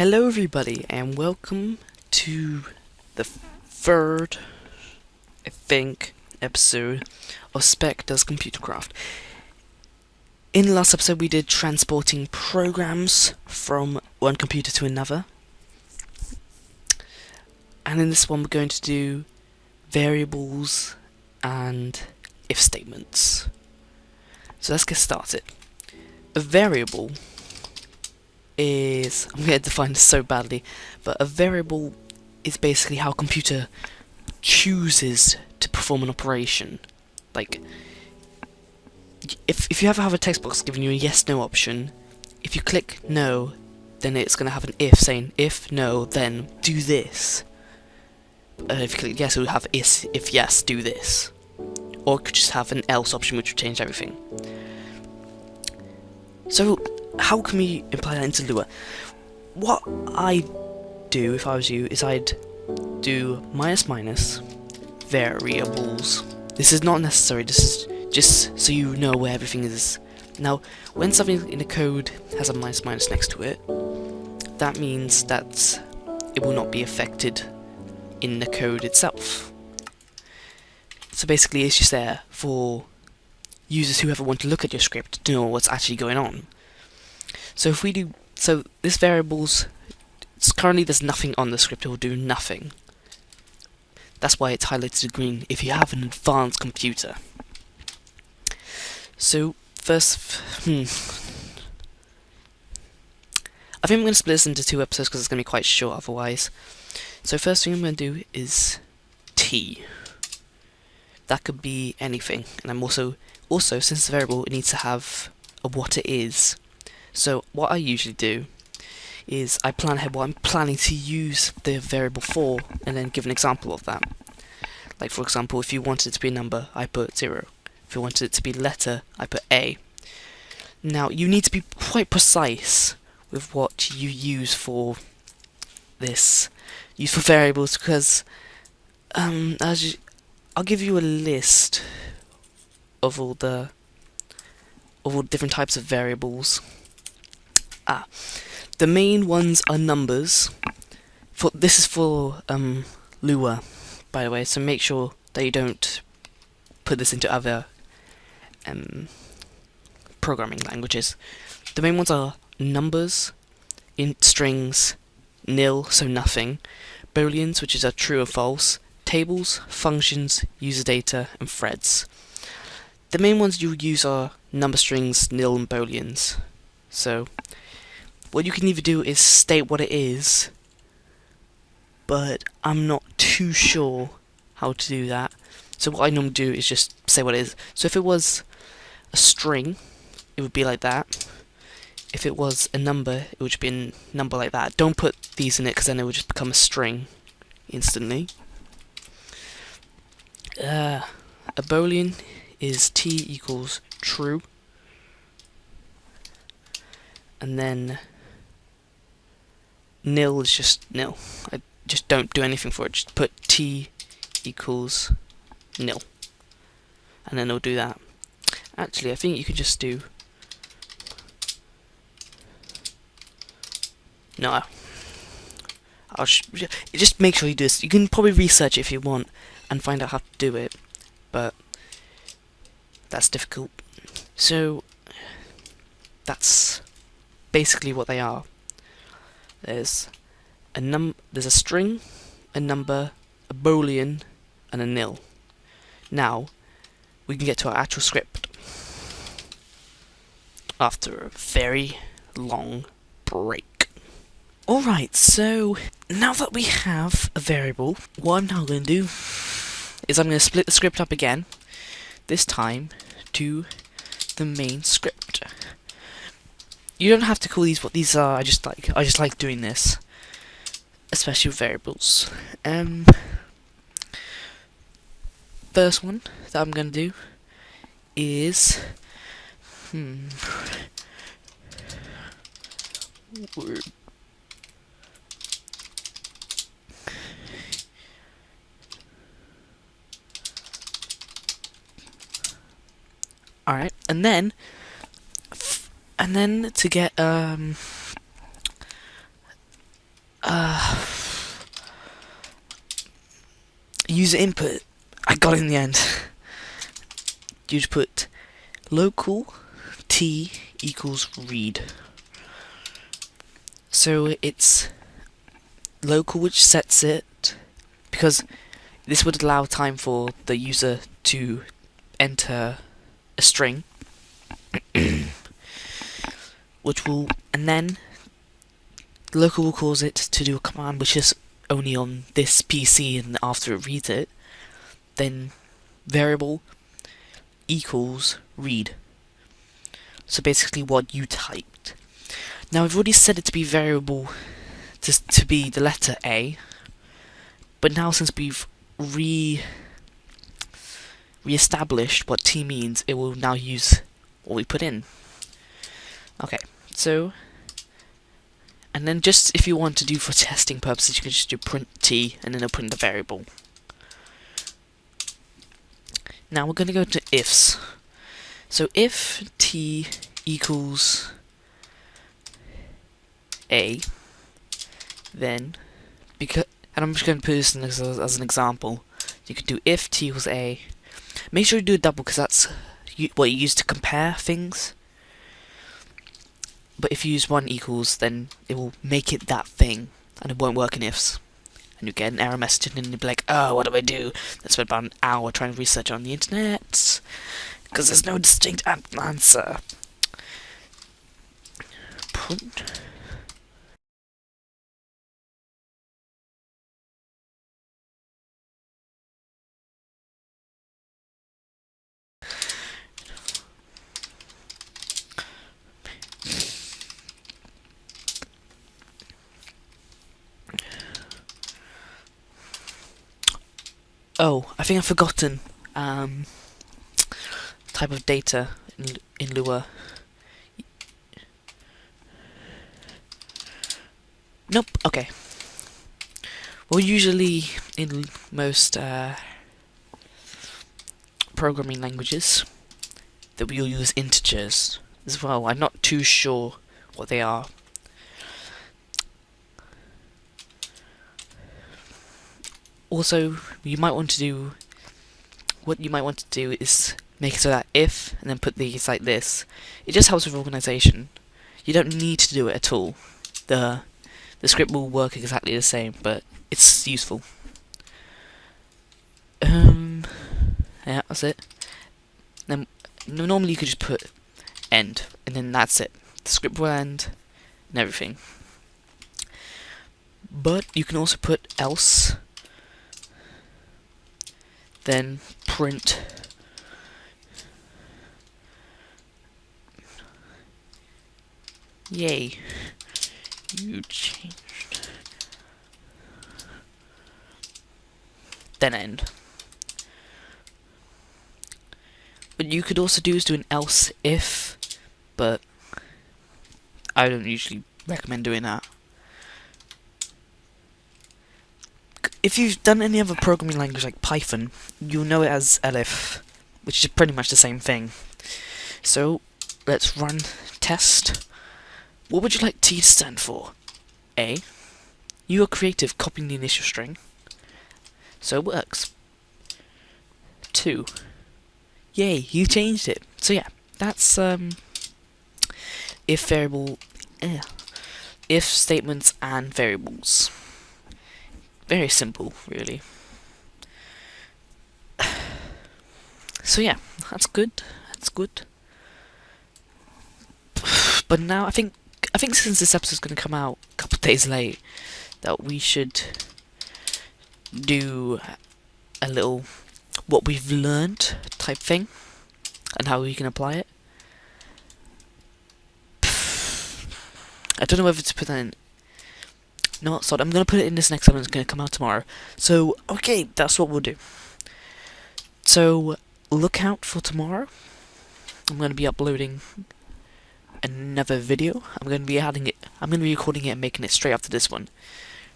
Hello everybody and welcome to the third, I think, episode of Speck Does ComputerCraft. In the last episode we did transporting programs from one computer to another. And in this one we're going to do variables and if statements. So let's get started. A variable is, I'm going to define this so badly, but a variable is basically how a computer chooses to perform an operation. Like, if you ever have a text box giving you a yes/no option, if you click no, then it's going to have an if saying, if no, then do this. If you click yes, it will have if yes, do this. Or it could just have an else option which would change everything. So, how can we imply that into Lua? What I'd do if I was you is I'd do minus variables. This is not necessary, this is just so you know where everything is. Now, when something in the code has a minus next to it, that means that it will not be affected in the code itself. So basically it's just there for users who ever want to look at your script to know what's actually going on. So if we do, so this variables, currently there's nothing on the script, it will do nothing. That's why it's highlighted in green if you have an advanced computer. So first, I think I'm going to split this into two episodes because it's going to be quite short otherwise. So first thing I'm going to do is t. That could be anything, and I'm also since it's a variable, it needs to have a what it is. So what I usually do is I plan ahead what I'm planning to use the variable for, and then give an example of that. Like for example, if you wanted it to be a number, I put 0. If you wanted it to be a letter, I put A. Now you need to be quite precise with what you use for this, use for variables, because I'll give you a list of all the different types of variables. The main ones are numbers. This is for Lua, by the way, so make sure that you don't put this into other programming languages. The main ones are numbers, int strings, nil, so nothing, booleans, which is a true or false, tables, functions, user data, and threads. The main ones you use are number strings, nil, and booleans. So what you can either do is state what it is, but I'm not too sure how to do that. So what I normally do is just say what it is. So if it was a string, it would be like that. If it was a number, it would just be a number like that. Don't put these in it because then it would just become a string instantly. A boolean is t equals true, and then nil is just nil. I just don't do anything for it, just put t equals nil, and then it'll do that. Actually, I think you could just do, no, just make sure you do this. You can probably research it if you want and find out how to do it, but that's difficult. So that's basically what they are. There's a string, a number, a boolean, and a nil. Now we can get to our actual script after a very long break. Alright, so now that we have a variable, what I'm now going to do is I'm going to split the script up again, this time to the main script. You don't have to call these what these are, I just like doing this, especially with variables. First one that I'm going to do is alright, and then to get user input. I got it in the end. You just put local t equals read. So it's local which sets it, because this would allow time for the user to enter a string, which will, and then local will cause it to do a command which is only on this PC, and after it reads it, then variable equals read. So basically what you typed. Now I've already set it to be variable to be the letter A, but now since we've re-established what T means, it will now use what we put in. Okay, so, and then just if you want to do for testing purposes, you can just do print T and then it'll print the variable. Now we're going to go to ifs. So if T equals A, then, because, and I'm just going to put this in as an example, you could do if T equals A. Make sure you do a double, because that's what you use to compare things. But if you use 1 equals, then it will make it that thing, and it won't work in ifs. And you get an error message, and then you'll be like, oh, what do I do? I spent about an hour trying to research on the internet, because there's no distinct answer. Print. Oh, I think I've forgotten type of data in Lua. Nope. Okay. Well, usually in most programming languages, that we'll use integers as well. I'm not too sure what they are. Also, you might want to do, what you might want to do is make it so that if, and then put these like this. It just helps with organization. You don't need to do it at all. The script will work exactly the same, but it's useful. Yeah, that's it. Then normally you could just put end, and then that's it. The script will end, and everything. But you can also put else, then print yay, you changed, then end. What you could also do is do an else if, but I don't usually recommend doing that. If you've done any other programming language like Python, you'll know it as elif, which is pretty much the same thing. So, let's run test. What would you like T to stand for? A. You are creative copying the initial string, so it works. 2. Yay, you changed it. So yeah, that's if variable, if statements and variables. Very simple, really. So yeah, that's good. That's good. But now I think since this episode's going to come out a couple of days late, that we should do a little what we've learned type thing and how we can apply it. I don't know whether to put that in. No, sorry, I'm going to put it in this next one. It's going to come out tomorrow. So, okay, that's what we'll do. So, look out for tomorrow. I'm going to be uploading another video. I'm going to be adding it. I'm going to be recording it and making it straight after this one.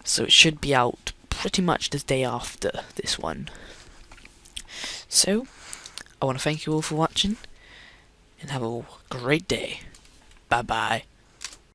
So it should be out pretty much the day after this one. So, I want to thank you all for watching, and have a great day. Bye bye.